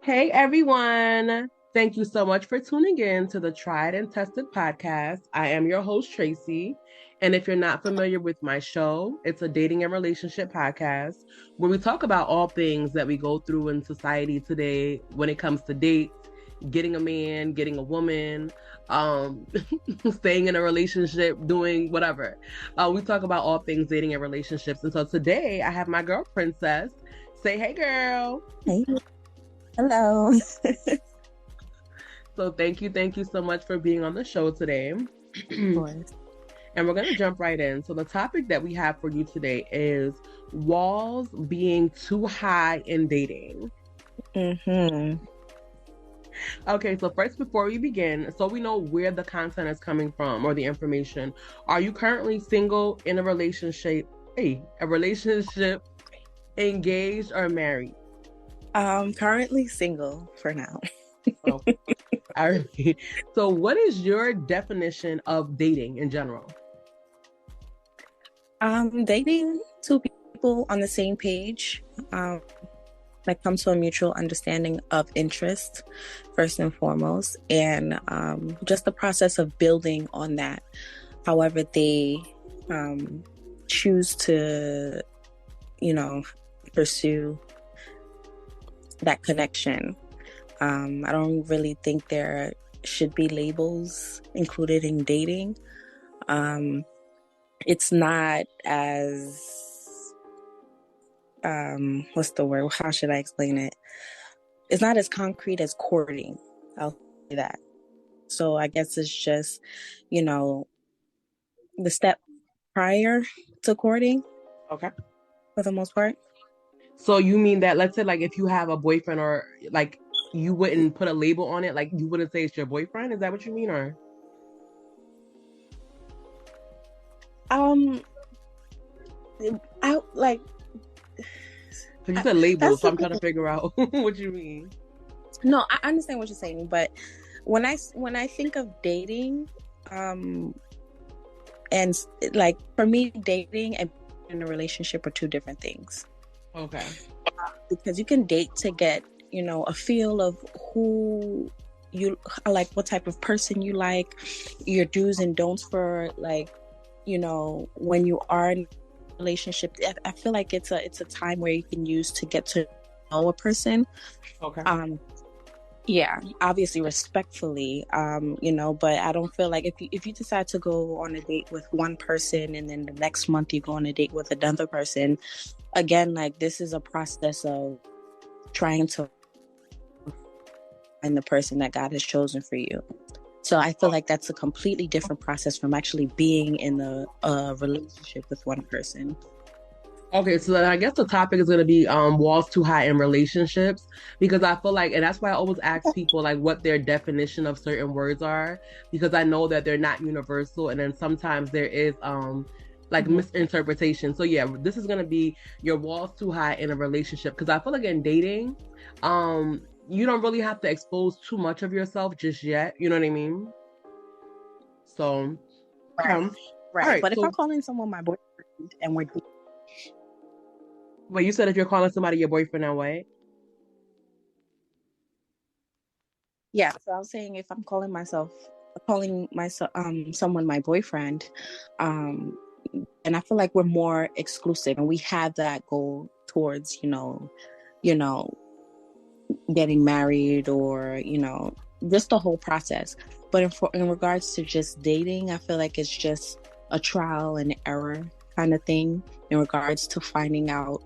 Hey everyone. Thank you so much for tuning in to the Tried and Tested podcast. I am your host, Tracy. And if you're not familiar with my show, it's a dating and relationship podcast where we talk about all things that we go through in society today when it comes to dates, getting a man, getting a woman, um, staying in a relationship, doing whatever. We talk about all things dating and relationships. And so today I have my girl, Princess. Say, hey, girl. Hey, hello. So thank you so much for being on the show today. Of course. And we're going to jump right in. So the topic that we have for you today is walls being too high in dating. Mm-hmm. Okay, so first before we begin, so we know where the content is coming from or the information, are you currently single, in a relationship, engaged or married? Currently single for now. Oh, all right. So what is your definition of dating in general? Dating two people on the same page, that come to a mutual understanding of interest, first and foremost, and just the process of building on that. However, they choose to, pursue that connection. I don't really think there should be labels included in dating. It's not as what's the word? How should I explain it? It's not as concrete as courting. I'll say that. So I guess it's just, the step prior to courting Okay. for the most part. So you mean that, let's say, like, if you have a boyfriend, or like you wouldn't put a label on it, like you wouldn't say it's your boyfriend? Is that what you mean, or? Um, I like. Because you said label, That's so the I'm trying to thing. figure out what you mean. No, I understand what you're saying, but when I think of dating, and like for me, dating and in a relationship are two different things. Okay. Because you can date to get, a feel of who you like, what type of person you like, your do's and don'ts for, like, when you are in a relationship. I feel like it's a time where you can use to get to know a person. Okay. Yeah, obviously respectfully, but I don't feel like if you decide to go on a date with one person and then the next month you go on a date with another person, again, like, this is a process of trying to find the person that God has chosen for you. So I feel like that's a completely different process from actually being in a relationship with one person. Okay, so then I guess the topic is going to be walls too high in relationships, because I feel like, and that's why I always ask people like what their definition of certain words are, because I know that they're not universal, and then sometimes there is like misinterpretation. So yeah, this is going to be your walls too high in a relationship, because I feel like in dating, you don't really have to expose too much of yourself just yet. You know what I mean? So, Right. all Right. right. But if I'm So, calling someone my boyfriend and we're well, you said if you're calling somebody your boyfriend, now what? yeah, so I was saying if I'm calling myself someone my boyfriend, um and I feel like we're more exclusive and we have that goal towards, you know, getting married, or, just the whole process. But in regards to just dating, I feel like it's just a trial and error kind of thing in regards to finding out,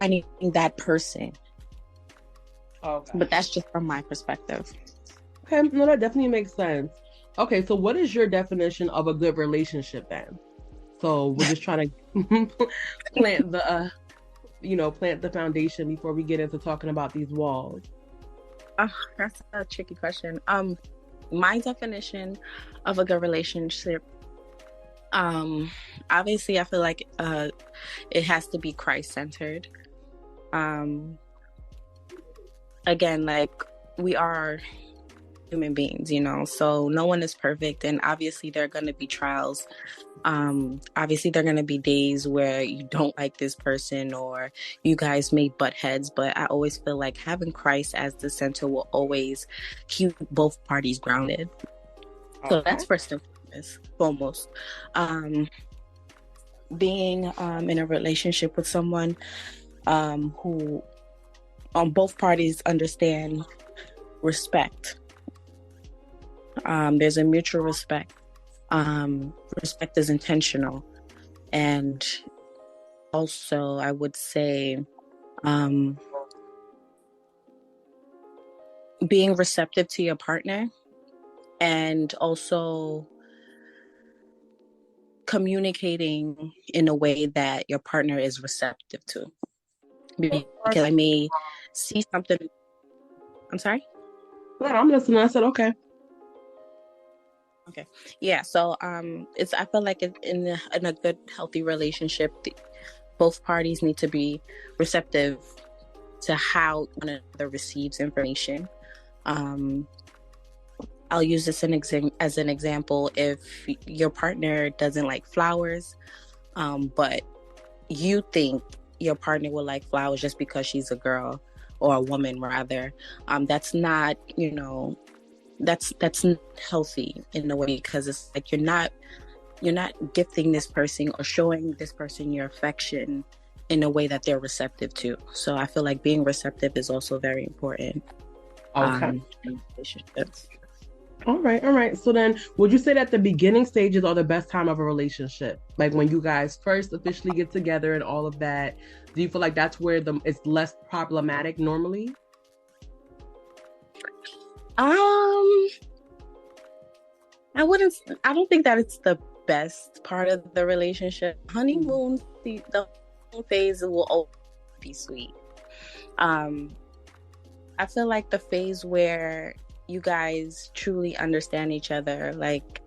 finding that person. Okay. But that's just from my perspective. Okay, no, that definitely makes sense. Okay, so what is your definition of a good relationship then? So we're just trying to plant plant the foundation before we get into talking about these walls. That's a tricky question. My definition of a good relationship, um, obviously, I feel like it has to be Christ-centered. Um, Again, like, we are human beings, you know, so no one is perfect. And obviously there are going to be trials. Obviously there are going to be days where you don't like this person or you guys may butt heads, but I always feel like having Christ as the center will always keep both parties grounded. So Okay. that's first and foremost. Being in a relationship with someone who on both parties understand respect. There's a mutual respect. Respect is intentional. And also, I would say being receptive to your partner and also communicating in a way that your partner is receptive to. Because I may see something. I'm sorry? Yeah, I'm listening. I said, okay. Okay. Yeah. So, I feel like in a good, healthy relationship, both parties need to be receptive to how one another receives information. I'll use this as an example. If your partner doesn't like flowers, but you think your partner will like flowers just because she's a girl or a woman rather, that's not, you know, that's not healthy in a way, because it's like you're not gifting this person or showing this person your affection in a way that they're receptive to. So I feel like being receptive is also very important. Okay. In relationships. All right. So then, would you say that the beginning stages are the best time of a relationship? Like when you guys first officially get together and all of that, do you feel like that's where it's less problematic normally? I don't think that it's the best part of the relationship. Honeymoon, the honeymoon phase will always be sweet. I feel like the phase where you guys truly understand each other, like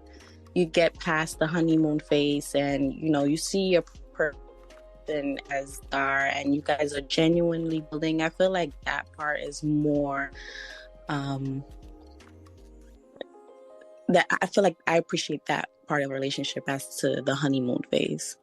you get past the honeymoon phase and, you know, you see your person as star and you guys are genuinely building. I feel like that part is more, that I feel like I appreciate that part of a relationship as to the honeymoon phase.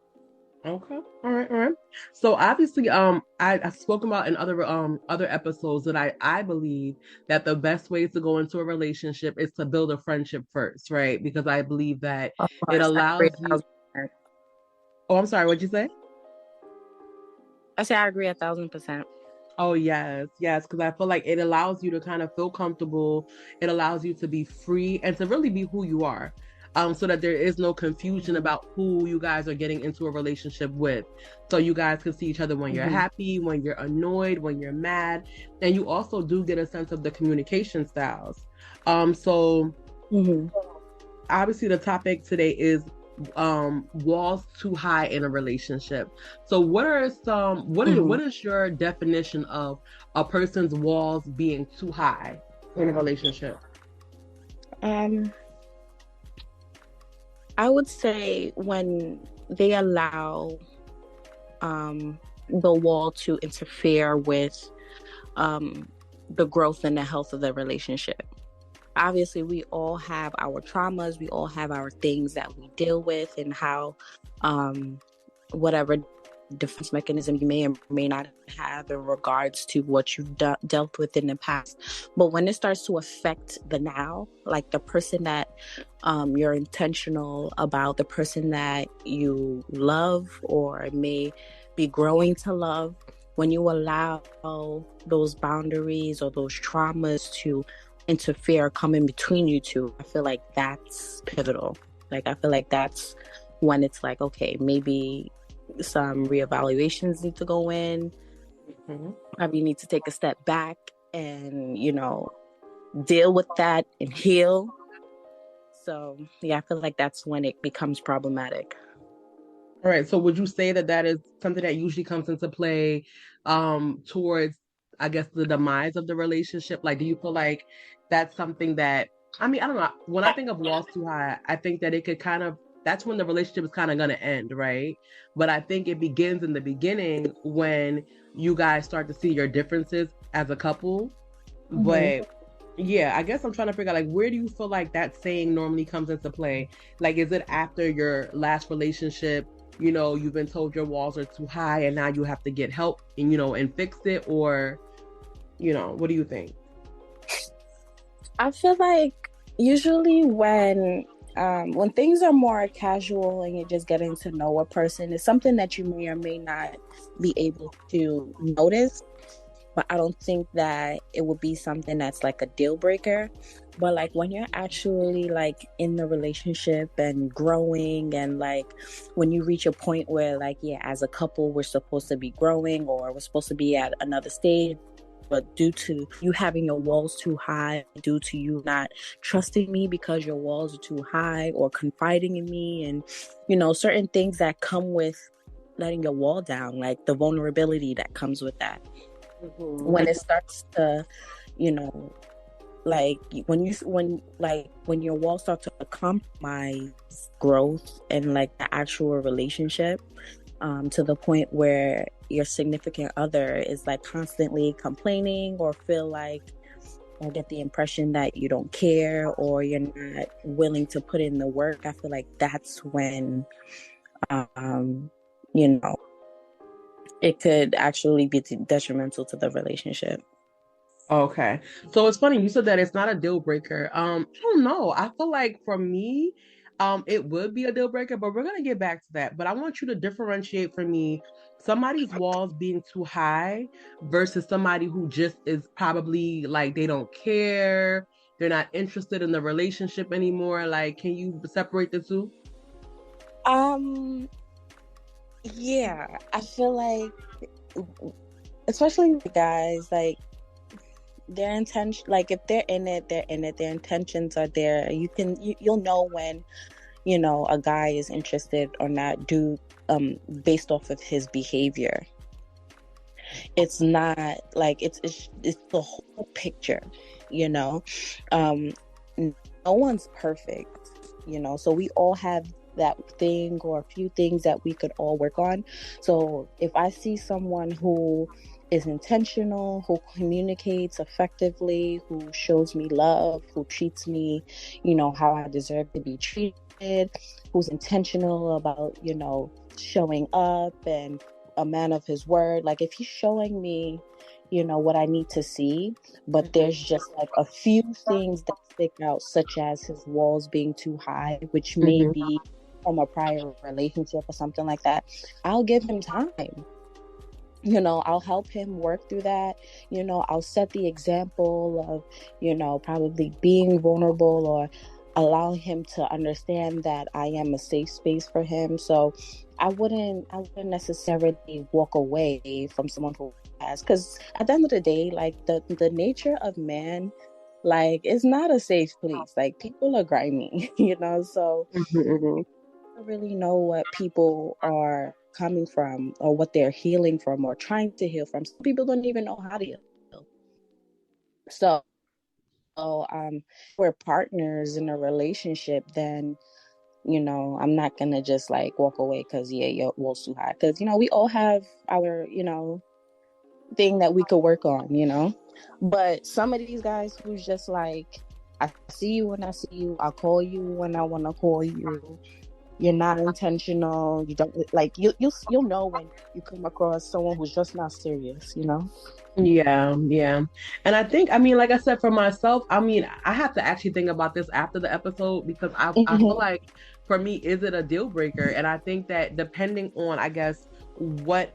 Okay. All right. So obviously, I've spoken about in other episodes that I believe that the best way to go into a relationship is to build a friendship first, right? Because I believe that Of it course, I agree allows you. 1,000%. Oh, I'm sorry. What'd you say? I say I agree 1,000%. Oh, yes, because I feel like it allows you to kind of feel comfortable. It allows you to be free and to really be who you are. So that there is no confusion about who you guys are getting into a relationship with. So you guys can see each other when you're happy, when you're annoyed, when you're mad. And you also do get a sense of the communication styles. So obviously the topic today is walls too high in a relationship. So what is your definition of a person's walls being too high in a relationship? I would say when they allow the wall to interfere with the growth and the health of the relationship. Obviously, we all have our traumas, we all have our things that we deal with, and how whatever defense mechanism you may or may not have in regards to what you've dealt with in the past. But when it starts to affect the now, like the person that you're intentional about, the person that you love or may be growing to love, when you allow those boundaries or those traumas to interfere, come in between you two, I feel like that's pivotal. Like I feel like that's when it's like, okay, maybe some reevaluations need to go in. Probably need to take a step back and, you know, deal with that and heal. So yeah, I feel like that's when it becomes problematic. All right. So would you say that that is something that usually comes into play towards, I guess, the demise of the relationship? Like, do you feel like that's something that, I mean, I don't know. When I think of walls too high, I think that it could kind of, that's when the relationship is kind of going to end, right? But I think it begins in the beginning when you guys start to see your differences as a couple. But Yeah, I guess I'm trying to figure out like where do you feel like that saying normally comes into play? Like, is it after your last relationship, you've been told your walls are too high and now you have to get help and fix it, or what do you think? I feel like usually when things are more casual and you're just getting to know a person, it's something that you may or may not be able to notice. But I don't think that it would be something that's like a deal breaker. But like when you're actually like in the relationship and growing, and like when you reach a point where like, yeah, as a couple, we're supposed to be growing or we're supposed to be at another stage, but due to you having your walls too high, due to you not trusting me because your walls are too high, or confiding in me, and certain things that come with letting your wall down, like the vulnerability that comes with that. Mm-hmm. When it starts to, you know, like when your walls start to compromise growth and like the actual relationship, to the point where your significant other is like constantly complaining, or feel like, or get the impression that you don't care or you're not willing to put in the work, I feel like that's when um you know it could actually be detrimental to the relationship. Okay. So it's funny you said that it's not a deal breaker. I don't know. I feel like for me, it would be a deal breaker, but we're gonna get back to that. But I want you to differentiate for me somebody's walls being too high versus somebody who just is probably like they don't care, they're not interested in the relationship anymore. Like, can you separate the two? um yeah, I feel like, especially the guys, like their intention, like if they're in it, they're in it, their intentions are there. You'll know when a guy is interested or not, due based off of his behavior. It's not like it's the whole picture, you know. um no one's perfect, so we all have that thing or a few things that we could all work on. So if I see someone who is intentional, who communicates effectively, who shows me love, who treats me how I deserve to be treated, who's intentional about showing up and a man of his word, like if he's showing me what I need to see, but Mhm. there's just like a few things that stick out, such as his walls being too high, which may Mhm. be from a prior relationship or something like that, I'll give him time. I'll help him work through that. I'll set the example of probably being vulnerable, or allow him to understand that I am a safe space for him. So I wouldn't necessarily walk away from someone who has, because at the end of the day, like the nature of man, like, it's not a safe place. Like, people are grimy, so Mhm. don't really know what people are coming from, or what they're healing from, or trying to heal from. Some people don't even know how to heal. So, we're partners in a relationship, then I'm not gonna just like walk away because, yeah, your wall's too high. Because we all have our thing that we could work on. But some of these guys who's just like, I see you when I see you, I'll call you when I want to call you. You're not intentional. You don't like, you'll know when you come across someone who's just not serious. Yeah, yeah. And I mean, like I said, for myself, I mean, I have to actually think about this after the episode because I feel Mm-hmm. like for me, is it a deal breaker? And I think that depending on, I guess, what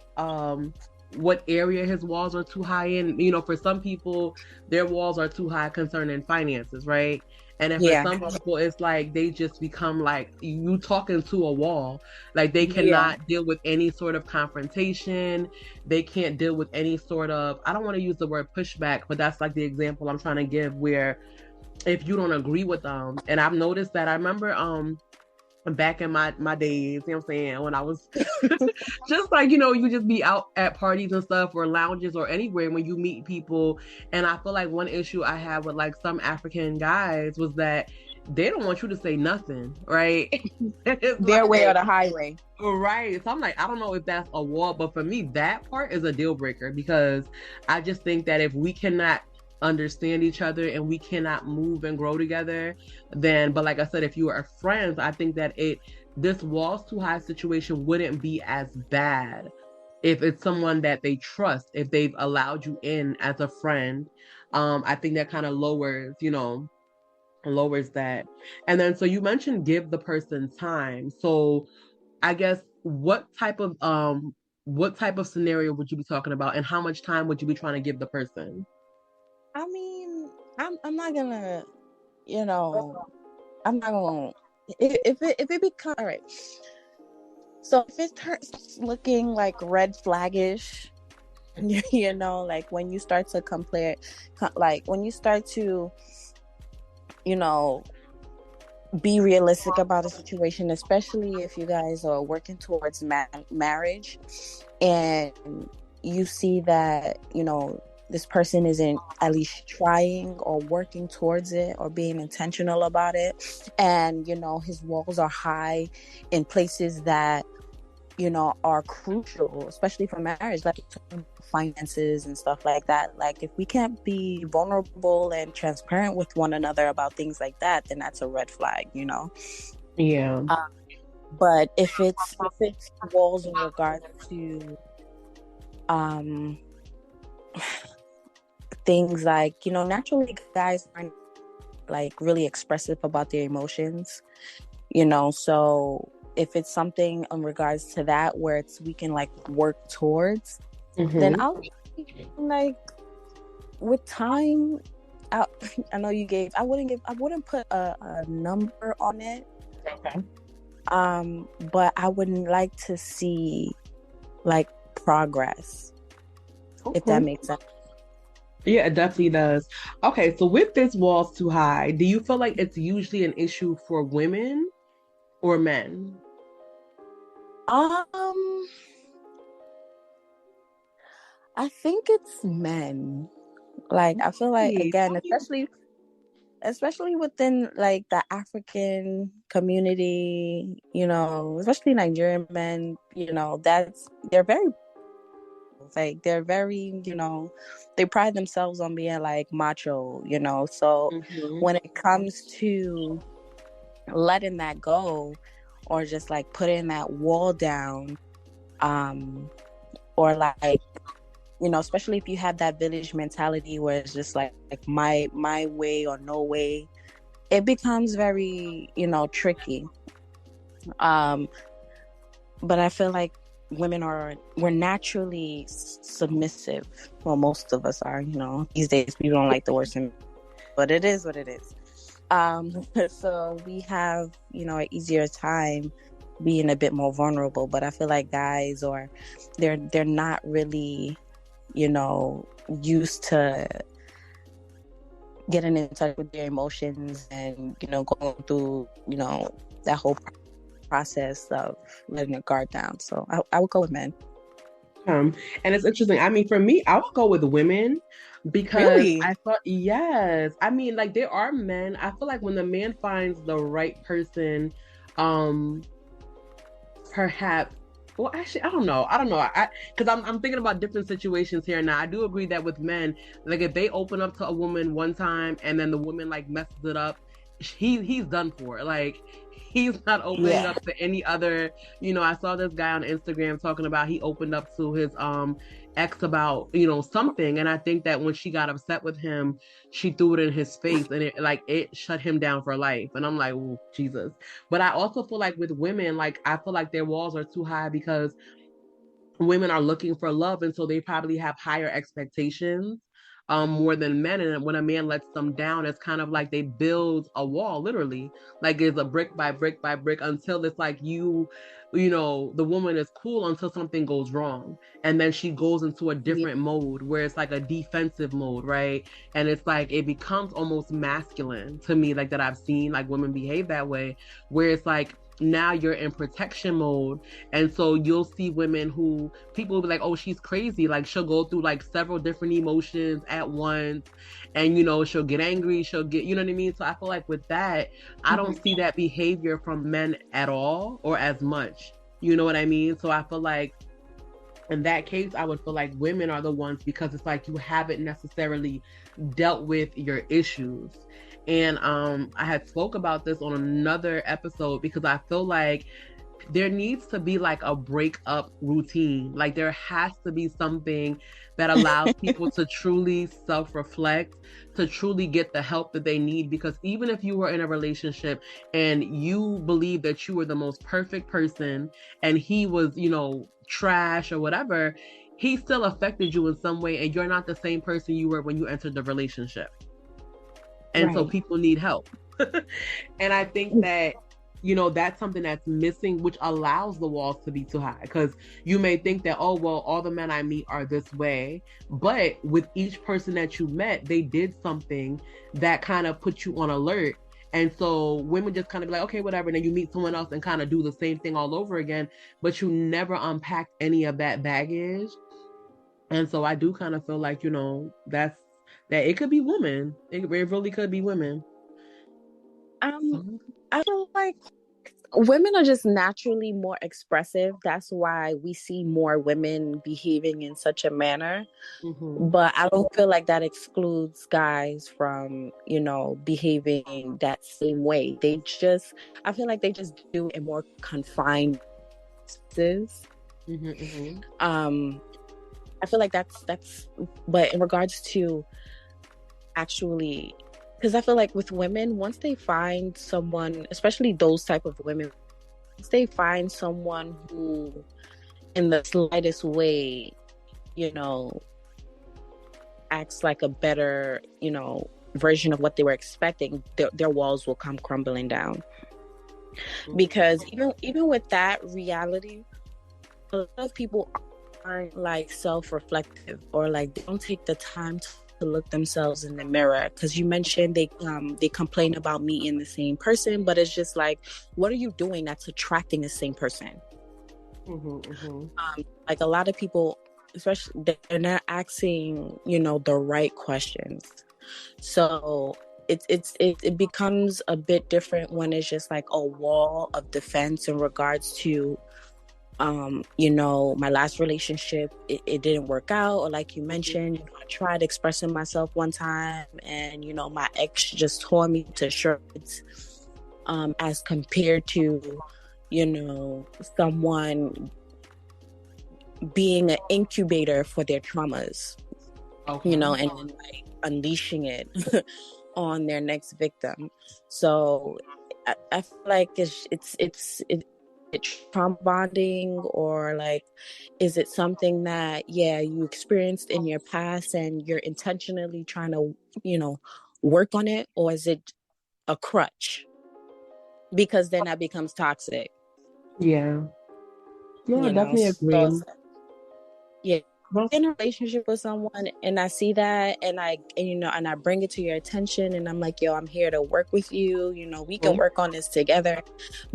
area his walls are too high in, for some people, their walls are too high concerning finances, right? And then for Yeah. some people, it's like they just become like you talking to a wall. Like they Yeah. cannot deal with any sort of confrontation, they can't deal with any sort of, I don't want to use the word pushback, but that's like the example I'm trying to give, where if you don't agree with them, and I've noticed that. I remember back in my days, you know what I'm saying, when I was just like, you just be out at parties and stuff, or lounges, or anywhere when you meet people. And I feel like one issue I had with like some African guys was that they don't want you to say nothing, right? It's Their way or like, the highway. right. So I'm like, I don't know if that's a wall, but for me, that part is a deal breaker because I just think that if we cannot understand each other and we cannot move and grow together, then, but like I said, if you are friends, I think that this walls too high situation wouldn't be as bad if it's someone that they trust, if they've allowed you in as a friend. I think that kind of lowers that. And then, so you mentioned give the person time. So I guess what type of scenario would you be talking about, and how much time would you be trying to give the person? I mean, I'm not gonna, you know, I'm not gonna if it becomes all right. So if it starts looking like red flaggish, like when you start to compare, like when you start to, you know, be realistic about a situation, especially if you guys are working towards marriage, and you see that, this person isn't at least trying or working towards it or being intentional about it, and his walls are high in places that are crucial, especially for marriage, like finances and stuff like that. Like, if we can't be vulnerable and transparent with one another about things like that, then that's a red flag. Yeah. But if it's walls in regards to things like, naturally guys aren't like really expressive about their emotions, so if it's something in regards to that where we can like work towards, then I'll like, with time, I know I wouldn't put a number on it. Okay. But I wouldn't like to see like progress, if that makes sense. Yeah, it definitely does. Okay, so with this walls too high, do you feel like it's usually an issue for women or men? I think it's men. Like, I feel like, again, especially within like the African community, especially Nigerian men, they're very, they pride themselves on being like macho, so when it comes to letting that go, or just like putting that wall down, or like, especially if you have that village mentality where it's just like my way or no way, it becomes very, tricky. But I feel like we're naturally submissive. Well, most of us are, these days we don't like the word, but it is what it is. So we have, an easier time being a bit more vulnerable. But I feel like guys, or they're not really, used to getting in touch with their emotions and, going through, that whole process of letting your guard down. So I would go with men. And it's interesting. I mean, for me, I would go with women because Really? I thought, yes. I mean, like, there are men. I feel like when the man finds the right person, perhaps, well, actually, I don't know. Because I'm thinking about different situations here now. I do agree that with men, like, if they open up to a woman one time and then the woman like messes it up, he's done for. Like, he's not opening up to any other. I saw this guy on Instagram talking about he opened up to his ex about something, and I think that when she got upset with him, she threw it in his face, and it shut him down for life. And I'm like, oh, Jesus. But I also feel like with women, like, I feel like their walls are too high because women are looking for love, and so they probably have higher expectations more than men. And when a man lets them down, it's kind of like they build a wall, literally, like it's a brick by brick by brick, until it's like the woman is cool until something goes wrong, and then she goes into a different mode where it's like a defensive mode, right? And it's like it becomes almost masculine to me, like, that I've seen like women behave that way, where it's like now you're in protection mode. And so you'll see women who people will be like, oh, she's crazy. Like, she'll go through like several different emotions at once. And, she'll get angry. She'll get, you know what I mean? So I feel like with that, I don't see that behavior from men at all or as much. You know what I mean? So I feel like in that case, I would feel like women are the ones, because it's like you haven't necessarily dealt with your issues. And I had spoke about this on another episode, because I feel like there needs to be like a breakup routine. Like there has to be something that allows people to truly self-reflect, to truly get the help that they need. Because even if you were in a relationship and you believe that you were the most perfect person and he was, trash or whatever, he still affected you in some way, and you're not the same person you were when you entered the relationship. And so Right. people need help. And I think that, that's something that's missing, which allows the walls to be too high. Because you may think that, oh, well, all the men I meet are this way. But with each person that you met, they did something that kind of put you on alert. And so women just kind of be like, okay, whatever. And then you meet someone else and kind of do the same thing all over again. But you never unpack any of that baggage. And so I do kind of feel like, that it could be women. It really could be women. I feel like women are just naturally more expressive. That's why we see more women behaving in such a manner. Mm-hmm. But I don't feel like that excludes guys from, behaving that same way. I feel like they just do it in more confined spaces. Mm-hmm, mm-hmm. I feel like that's, but in regards to actually, because I feel like with women, once they find someone, especially those type of women, once they find someone who in the slightest way, acts like a better, version of what they were expecting, their walls will come crumbling down. Because even with that reality, a lot of people aren't like self-reflective, or like they don't take the time to look themselves in the mirror. Because you mentioned they complain about meeting the same person, but it's just like, what are you doing that's attracting the same person? Mm-hmm, mm-hmm. Like a lot of people, especially, they're not asking the right questions. So it becomes a bit different when it's just like a wall of defense in regards to my last relationship, it didn't work out, or like you mentioned, I tried expressing myself one time and my ex just tore me to shreds, as compared to someone being an incubator for their traumas. Okay. And then like unleashing it on their next victim. So I feel like it's trauma bonding, or like, is it something that you experienced in your past and you're intentionally trying to work on it, or is it a crutch? Because then that becomes toxic. Yeah. Yeah, I definitely agree. So yeah, in a relationship with someone and I see that, and I bring it to your attention, and I'm like, yo, I'm here to work with you, we can work on this together.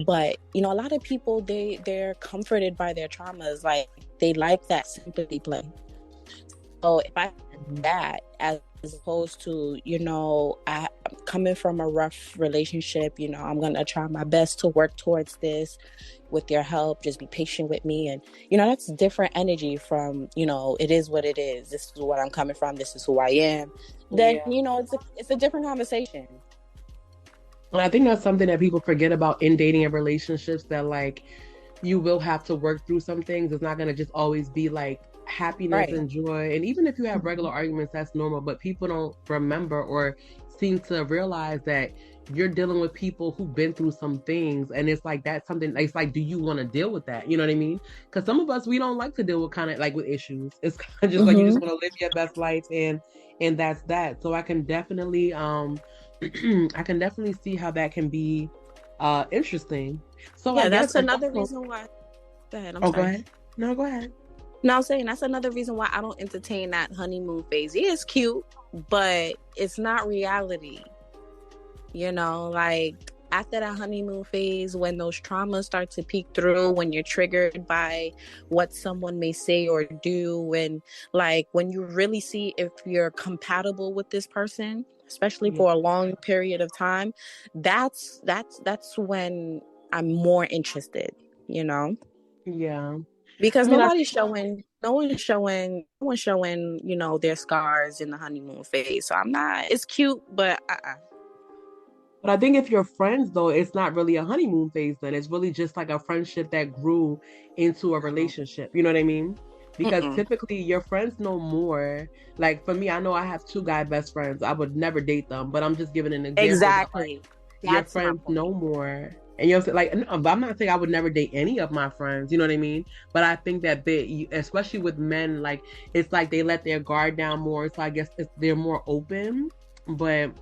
But a lot of people, they're comforted by their traumas, like they like that sympathy play. So if I do that, as opposed to I'm coming from a rough relationship, I'm gonna try my best to work towards this with your help, just be patient with me. And that's different energy from it is what it is, this is what I'm coming from, this is who I am. Then it's a different conversation. And I think that's something that people forget about in dating and relationships, that like you will have to work through some things. It's not going to just always be like happiness and joy. And even if you have regular arguments, that's normal. But people don't remember or seem to realize that you're dealing with people who've been through some things. And it's like, that's something, it's like, do you want to deal with that? You know what I mean? Because some of us, we don't like to deal with kind of like with issues. It's kind of just like you just want to live your best life, and that's that. So I can definitely I can definitely see how that can be interesting. So yeah, that's another reason why. Go ahead. I'm sorry. Go ahead. No, go ahead. No, I'm saying that's another reason why I don't entertain that honeymoon phase. Yeah, it's cute, but it's not reality. Like after that honeymoon phase, when those traumas start to peek through, when you're triggered by what someone may say or do, when you really see if you're compatible with this person, especially for a long period of time, that's when I'm more interested. Yeah. Because nobody's showing no one's showing, their scars in the honeymoon phase. So I'm not, it's cute, but But I think if you're friends, though, it's not really a honeymoon phase then. It's really just like a friendship that grew into a no. relationship. You know what I mean? Because Mm-mm. typically your friends know more. Like for me, I know I have two guy best friends. I would never date them, but I'm just giving an example that like Exactly. your That's my friends know point. more. And you know, like no, but I'm not saying I would never date any of my friends. You know what I mean? But I think that especially with men, like it's like they let their guard down more. So I guess they're more open. But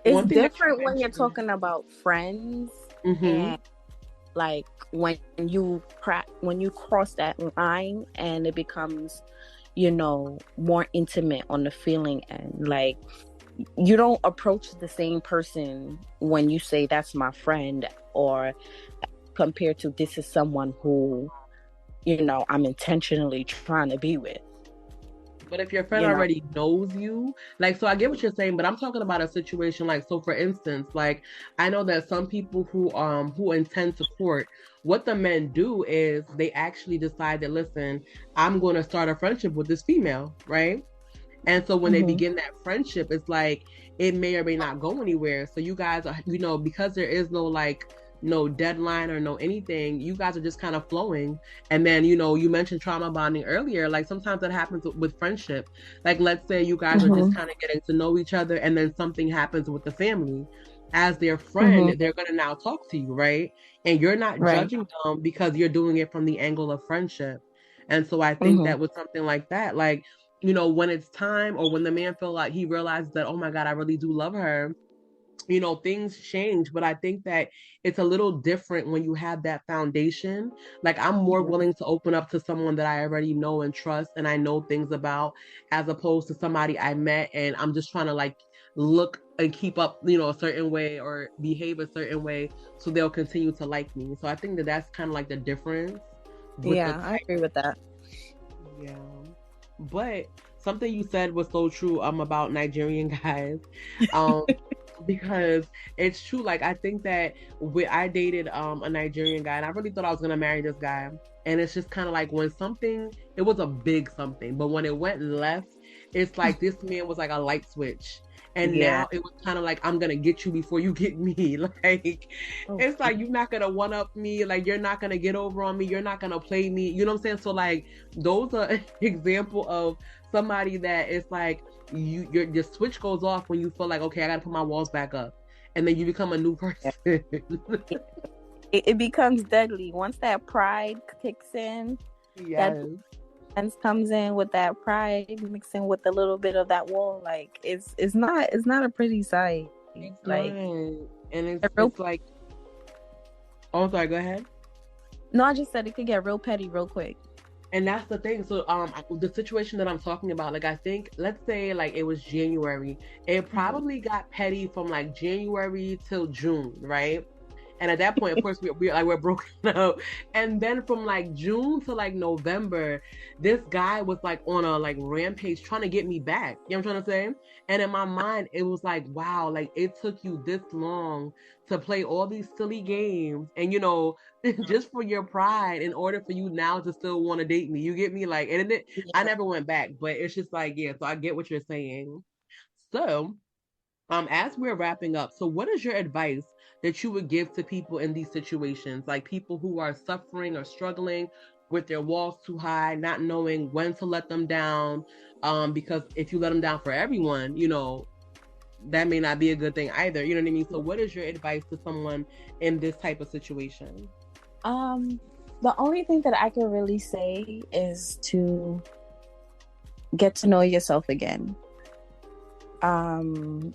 It's one thing that you different when you're mentioned. talking about friends Mm-hmm. and like when you cross that line and it becomes, more intimate on the feeling end. Like you don't approach the same person when you say that's my friend or compared to this is someone who, I'm intentionally trying to be with, But if your friend you know. already knows you, like, so I get what you're saying, but I'm talking about a situation like, so for instance, like, I know that some people who intend to court, what the men do is they actually decide that, listen, I'm going to start a friendship with this female, right? And so when they Mm-hmm. begin that friendship, it's like it may or may not go anywhere. So you guys are, because there is no like no deadline or no anything, you guys are just kind of flowing. And then, you mentioned trauma bonding earlier. Like sometimes that happens with friendship. Like let's say you guys are just Mm-hmm. kind of getting to know each other and then something happens with the family. As their friend, Mm-hmm. they're gonna now talk to you, right? And you're not Right. judging them because you're doing it from the angle of friendship. And so I think Mm-hmm. that with something like that, like when it's time or when the man feel like he realizes that, oh my God, I really do love her, things change. But I think that it's a little different when you have that foundation. Like I'm more Yeah. willing to open up to someone that I already know and trust and I know things about, as opposed to somebody I met and I'm just trying to like look and keep up, a certain way or behave a certain way so they'll continue to like me. So I think that that's kind of like the difference with the Yeah, I type. agree with that. Yeah. But something you said was so true about Nigerian guys. Um because it's true. Like I think that I dated a Nigerian guy and I really thought I was gonna marry this guy. And it's just kind of like when something, it was a big something, but when it went left, it's like this man was like a light switch. And Yeah. now it was kind of like I'm gonna get you before you get me. Like it's like you're not gonna one up me, like you're not gonna get over on me, you're not gonna play me. You know what I'm saying? So like those are an example of somebody that it's like your switch goes off when you feel like, okay, I gotta put my walls back up, and then you become a new person. It becomes deadly once that pride kicks in. That Yes. defense comes in with that pride mixing with a little bit of that wall. Like it's not a pretty sight. It's not. Like And it's a real. it's like, oh, I'm sorry, go ahead. No, I just said it could get real petty real quick. And that's the thing. So the situation that I'm talking about, like I think let's say like it was January. It Mhm. probably got petty from like January till June, right? And at that point, of course, we're broken up. And then from like June to like November, this guy was like on a like rampage trying to get me back. You know what I'm trying to say? And in my mind, it was like, wow, like it took you this long to play all these silly games, and just for your pride, in order for you now to still want to date me. You get me? Like, I Yeah. never went back, but it's just like, yeah. So I get what you're saying. So as we're wrapping up, so what is your advice that you would give to people in these situations, like people who are suffering or struggling with their walls too high, not knowing when to let them down? Because if you let them down for everyone, that may not be a good thing either. You know what I mean? So, what is your advice to someone in this type of situation? Um, the only thing that I can really say is to get to know yourself again. Um,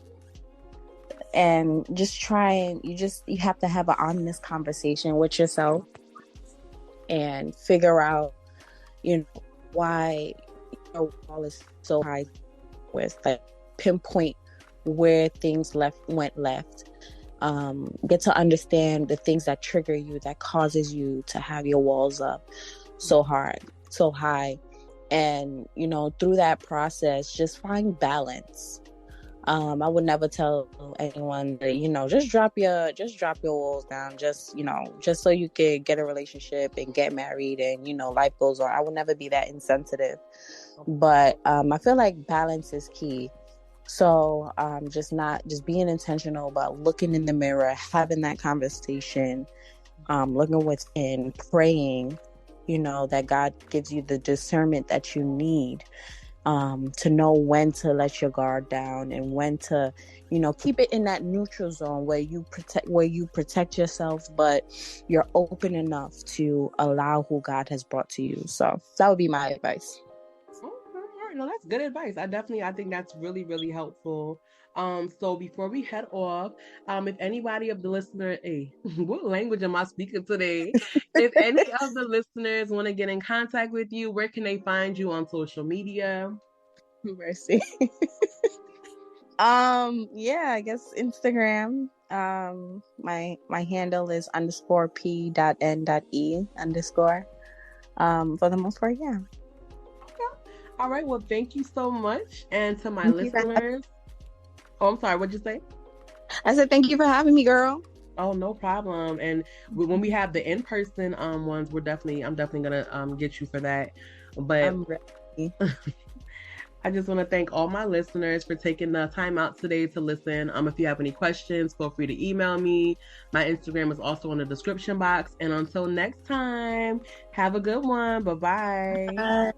and just try and you have to have an honest conversation with yourself and figure out, why your wall is so high with, like, pinpoint where things went left. Get to understand the things that trigger you, that causes you to have your walls up so hard, so high. And, through that process, just find balance. I would never tell anyone that, just drop your walls down, just so you could get a relationship and get married and, life goes on. I would never be that insensitive. But I feel like balance is key. So just being intentional about looking in the mirror, having that conversation, looking within, praying, that God gives you the discernment that you need to know when to let your guard down and when to, keep it in that neutral zone where you protect yourself, but you're open enough to allow who God has brought to you. So that would be my advice. No, that's good advice. I think that's really, really helpful. So before we head off, if anybody of the listener, hey, what language am I speaking today? If any of the listeners want to get in contact with you, where can they find you on social media? Mercy. Yeah, I guess Instagram. My handle is _p.n.e_. For the most part, yeah. All right. Well, thank you so much. And to my listeners, I'm sorry, what'd you say? I said, thank you for having me, girl. Oh, no problem. And when we have the in-person ones, I'm definitely gonna get you for that. But I'm ready. I just want to thank all my listeners for taking the time out today to listen. If you have any questions, feel free to email me. My Instagram is also in the description box. And until next time, have a good one. Bye-bye. Bye.